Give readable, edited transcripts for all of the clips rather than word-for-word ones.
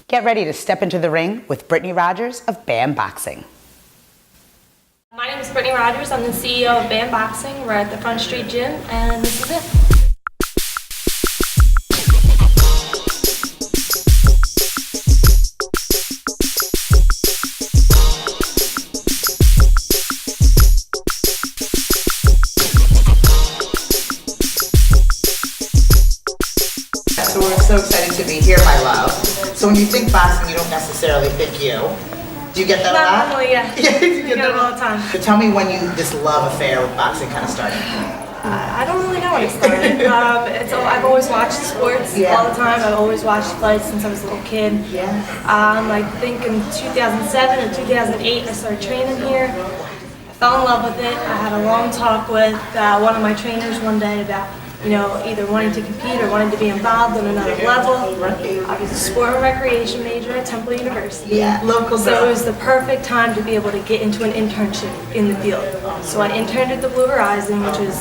Get ready to step into the ring with Brittany Rogers of BAM Boxing. My name is Brittany Rogers. I'm the CEO of BAM Boxing. We're at the Front Street Gym, and this is it. So we're so excited to be here, my love. So when you think boxing, you don't necessarily think you. Do you get that a lot? Normally, yeah. Yeah, you get that all the time. So tell me when this love affair with boxing kind of started. I don't really know when it started. I've always watched sports all the time. I've always watched fights since I was a little kid. Yeah. I think in 2007 or 2008 I started training here. I fell in love with it. I had a long talk with one of my trainers one day about either wanting to compete or wanting to be involved on another level. I was a sport and recreation major at Temple University. Yeah, local. So it was the perfect time to be able to get into an internship in the field. So I interned at the Blue Horizon, which is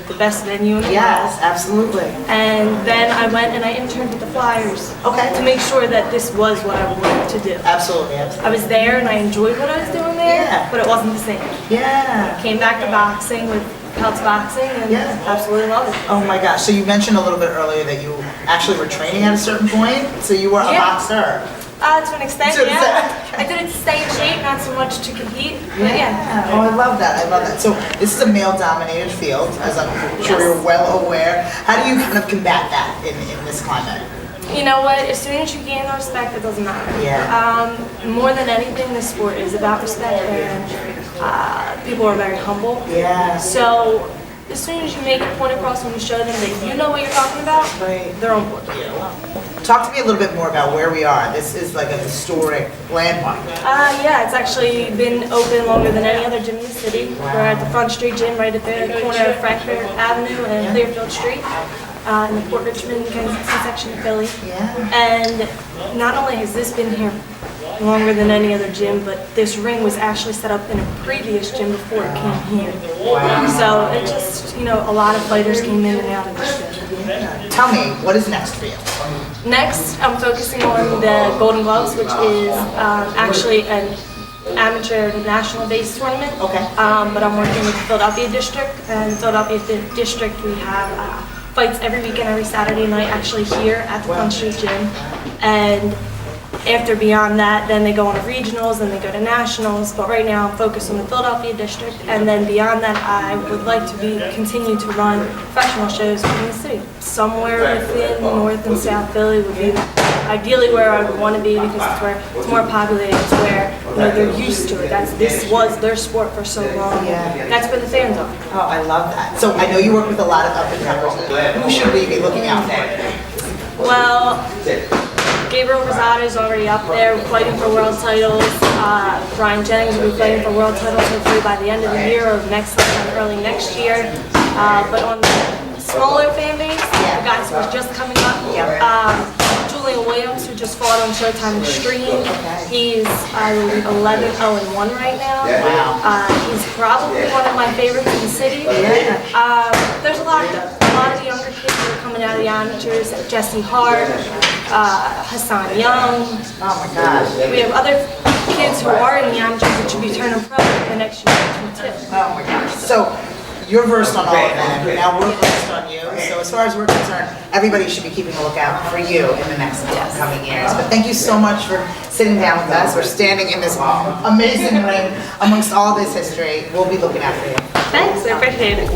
the best venue in the world. Yes, absolutely. And then I went and I interned with the Flyers. Okay. To make sure that this was what I wanted to do. Absolutely, I absolutely. was there and I enjoyed what I was doing there, Yeah. but it wasn't the same. Yeah. Came back to boxing with Peltz Boxing and absolutely love it. Oh my gosh, so you mentioned a little bit earlier that you actually were training at a certain point, so you were a boxer. To an extent, To an yeah. extent. I did it to stay in shape, not so much to compete, but yeah. Oh, I love that, I love that. So this is a male-dominated field, as I'm sure you're well aware. How do you kind of combat that in this climate? You know what, as soon as you gain the respect, it doesn't matter. Yeah. More than anything, this sport is about respect, and people are very humble. Yeah. So as soon as you make a point across when you show them that you know what you're talking about, they're on board. Talk to me a little bit more about where we are. This is like a historic landmark. Yeah, it's actually been open longer than any other gym in the city. We're at the Front Street Gym right at the corner of Frankfurt Avenue and Clearfield Street. In the Port Richmond, Kensington section of Philly. Yeah. And not only has this been here longer than any other gym, but this ring was actually set up in a previous gym before it came here. Wow. So it just, a lot of fighters came in and out of this gym. Tell me, what is next for you? Next, I'm focusing on the Golden Gloves, which is actually an amateur national-based tournament. Okay. But I'm working with the Philadelphia District, and Philadelphia District we have fights every weekend, every Saturday night, actually here at the Front Street Gym. And after beyond that, then they go on to regionals, then they go to nationals. But right now I'm focused on the Philadelphia District, and then beyond that I would like to continue to run professional shows in the city. Somewhere within North and South Philly would be ideally where I would want to be, because it's where it's more populated, it's where they're used to it. This was their sport for so long. Yeah. That's where the fans are. Oh, I love that. So I know you work with a lot of up-and-comers. Who should we be looking out for? Well, Gabriel Rosado is already up there fighting for world titles. Brian Jennings will be fighting for world titles hopefully by the end of the year or early next year. But on the smaller fan base, the guys who are just coming up, Julian Williams, who just fought on Showtime Extreme. He's 11-0-1 right now. Wow. He's probably one of my favorites in the city. There's a lot of younger kids that are coming out of the amateurs. Jesse Hart, Hassan Young. Oh my gosh. We have other kids who are in the amateurs that should be turning pro the next year too. Oh my gosh. So you're versed on all of that. Now we're versed on you. So as far as we're concerned, everybody should be keeping a lookout for you in the next coming years. But thank you so much for sitting down with us. We're standing in this amazing ring amongst all this history. We'll be looking after you. Thanks, I appreciate it.